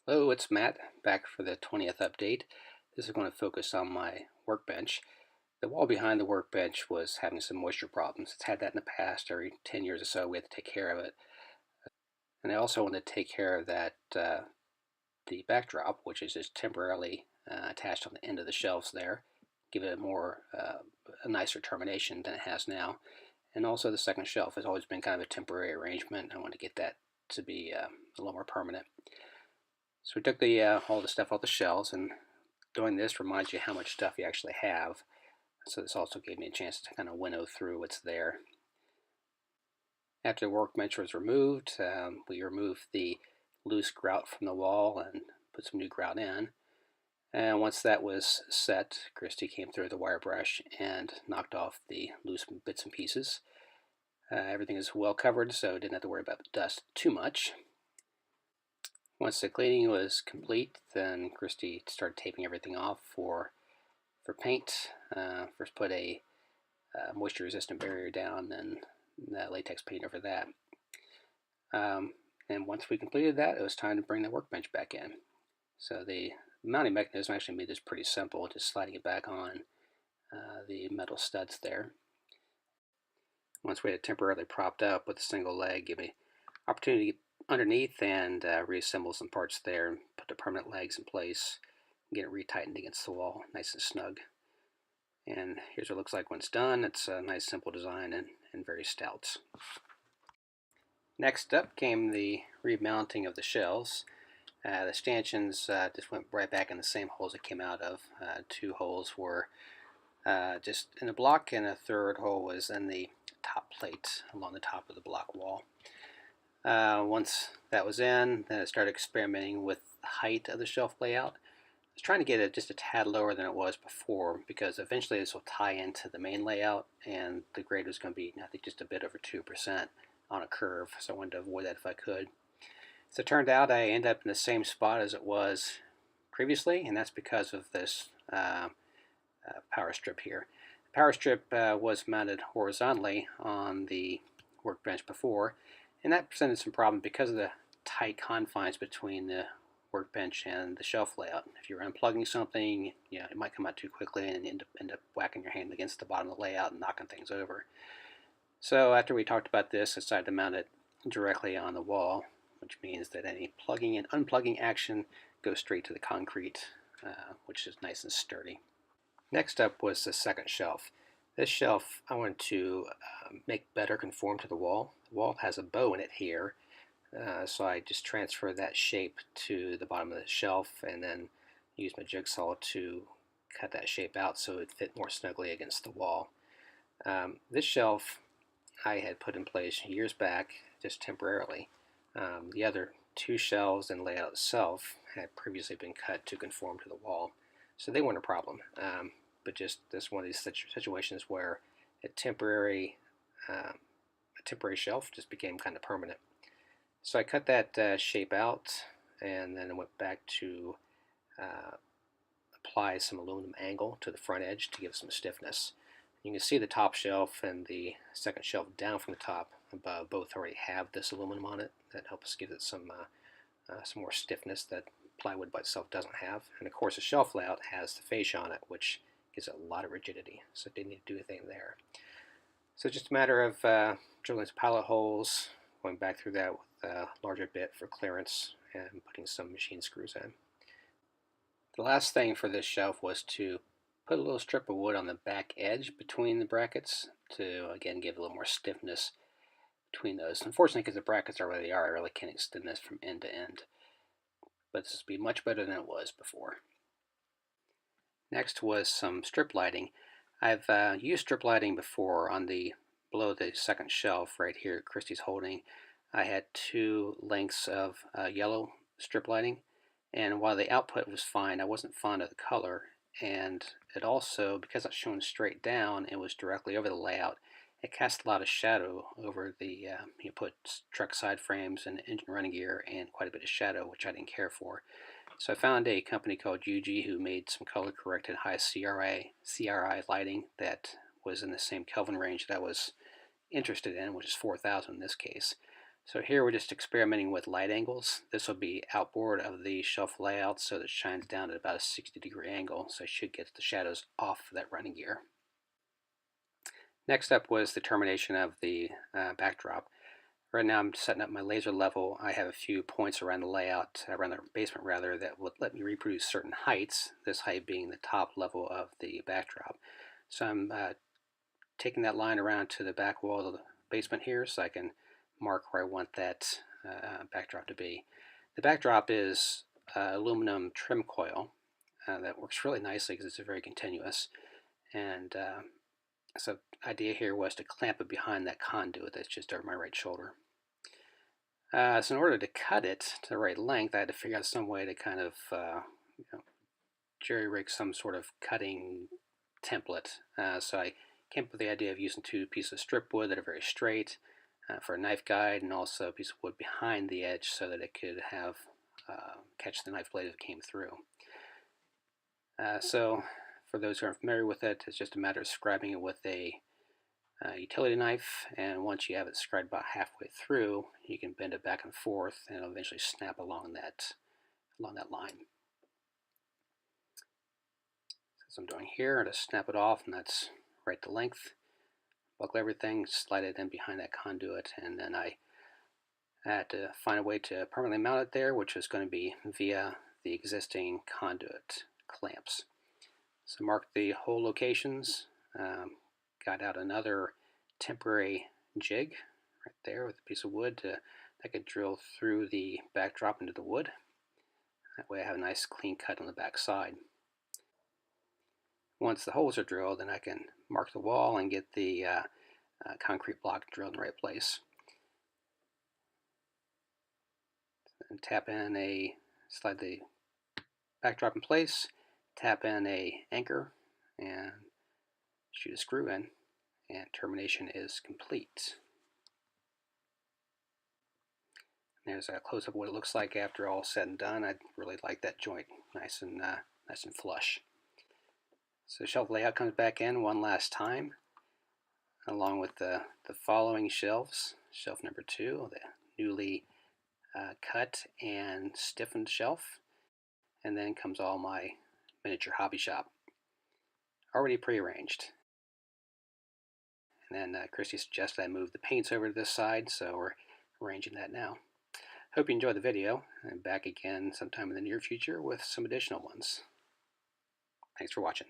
Hello, it's Matt, back for the 20th update. This is going to focus on my workbench. The wall behind the workbench was having some moisture problems. It's had that in the past. Every 10 years or so we had to take care of it. And I also want to take care of that the backdrop, which is just temporarily attached on the end of the shelves there, give it a nicer termination than it has now. And also the second shelf has always been kind of a temporary arrangement. I want to get that to be a little more permanent. So we took all the stuff off the shelves, and doing this reminds you how much stuff you actually have. So this also gave me a chance to kind of winnow through what's there. After the workbench was removed, we removed the loose grout from the wall and put some new grout in. And once that was set, Christy came through the wire brush and knocked off the loose bits and pieces. Everything is well covered, so I didn't have to worry about the dust too much. Once the cleaning was complete, then Christy started taping everything off for paint. First put a moisture-resistant barrier down, then latex paint over that. And once we completed that, it was time to bring the workbench back in. So the mounting mechanism actually made this pretty simple, just sliding it back on the metal studs there. Once we had it temporarily propped up with a single leg, gave me opportunity to get underneath and reassemble some parts there and put the permanent legs in place and get it retightened against the wall nice and snug. And here's what it looks like when it's done. It's a nice simple design and very stout. Next up came the remounting of the shelves. The stanchions just went right back in the same holes it came out of. Two holes were just in the block, and a third hole was in the top plate along the top of the block wall. Once that was in, then I started experimenting with the height of the shelf layout. I was trying to get it just a tad lower than it was before, because eventually this will tie into the main layout, and the grade was going to be, I think, just a bit over 2% on a curve, so I wanted to avoid that if I could. So it turned out I ended up in the same spot as it was previously, and that's because of this power strip here. The power strip was mounted horizontally on the workbench before, and that presented some problems because of the tight confines between the workbench and the shelf layout. If you're unplugging something, it might come out too quickly and end up whacking your hand against the bottom of the layout and knocking things over. So after we talked about this, I decided to mount it directly on the wall, which means that any plugging and unplugging action goes straight to the concrete, which is nice and sturdy. Next up was the second shelf. This shelf I wanted to make better conform to the wall. The wall has a bow in it here, so I just transferred that shape to the bottom of the shelf and then used my jigsaw to cut that shape out so it fit more snugly against the wall. This shelf I had put in place years back, just temporarily. The other two shelves and layout itself had previously been cut to conform to the wall, so they weren't a problem. But just this one of these situations where a temporary shelf just became kind of permanent. So I cut that shape out, and then I went back to apply some aluminum angle to the front edge to give some stiffness. You can see the top shelf and the second shelf down from the top above both already have this aluminum on it. That helps give it some more stiffness that plywood by itself doesn't have. And of course the shelf layout has the fascia on it, which gives it a lot of rigidity, so it didn't need to do anything there. So it's just a matter of drilling some pilot holes, going back through that with a larger bit for clearance, and putting some machine screws in. The last thing for this shelf was to put a little strip of wood on the back edge between the brackets to, again, give a little more stiffness between those. Unfortunately, because the brackets are where they are, I really can't extend this from end to end. But this will be much better than it was before. Next was some strip lighting. I've used strip lighting before on below the second shelf right here Christy's holding. I had two lengths of yellow strip lighting, and while the output was fine, I wasn't fond of the color, and it also, because it's shown straight down and was directly over the layout, it cast a lot of shadow over the, you put truck side frames and engine running gear and quite a bit of shadow, which I didn't care for. So I found a company called UG who made some color-corrected high CRI lighting that was in the same Kelvin range that I was interested in, which is 4,000 in this case. So here we're just experimenting with light angles. This will be outboard of the shelf layout so that it shines down at about a 60-degree angle, so I should get the shadows off that running gear. Next up was the termination of the backdrop. Right now I'm setting up my laser level. I have a few points around the layout, around the basement rather, that would let me reproduce certain heights, this height being the top level of the backdrop. So I'm taking that line around to the back wall of the basement here so I can mark where I want that backdrop to be. The backdrop is aluminum trim coil that works really nicely because it's very continuous. And so the idea here was to clamp it behind that conduit that's just over my right shoulder. So in order to cut it to the right length, I had to figure out some way to kind of jerry-rig some sort of cutting template. So I came up with the idea of using two pieces of strip wood that are very straight for a knife guide, and also a piece of wood behind the edge so that it could have catch the knife blade as it came through. So for those who aren't familiar with it, it's just a matter of scribing it with a utility knife, and once you have it scribed about halfway through, you can bend it back and forth, and it'll eventually snap along that line. So I'm doing here, to snap it off, and that's right to length. Buckle everything, slide it in behind that conduit, and then I had to find a way to permanently mount it there, which is going to be via the existing conduit clamps. So mark the hole locations, got out another temporary jig right there with a piece of wood that could drill through the backdrop into the wood. That way I have a nice clean cut on the back side. Once the holes are drilled, then I can mark the wall and get the concrete block drilled in the right place. And slide the backdrop in place, tap in a anchor, and shoot a screw in, and termination is complete. There's a close-up of what it looks like after all said and done. I really like that joint, nice and flush. So the shelf layout comes back in one last time, along with the following shelves. Shelf number 2, the newly cut and stiffened shelf, and then comes all my miniature hobby shop, already prearranged. And then Christy suggested I move the paints over to this side, so we're arranging that now. Hope you enjoyed the video, and back again sometime in the near future with some additional ones. Thanks for watching.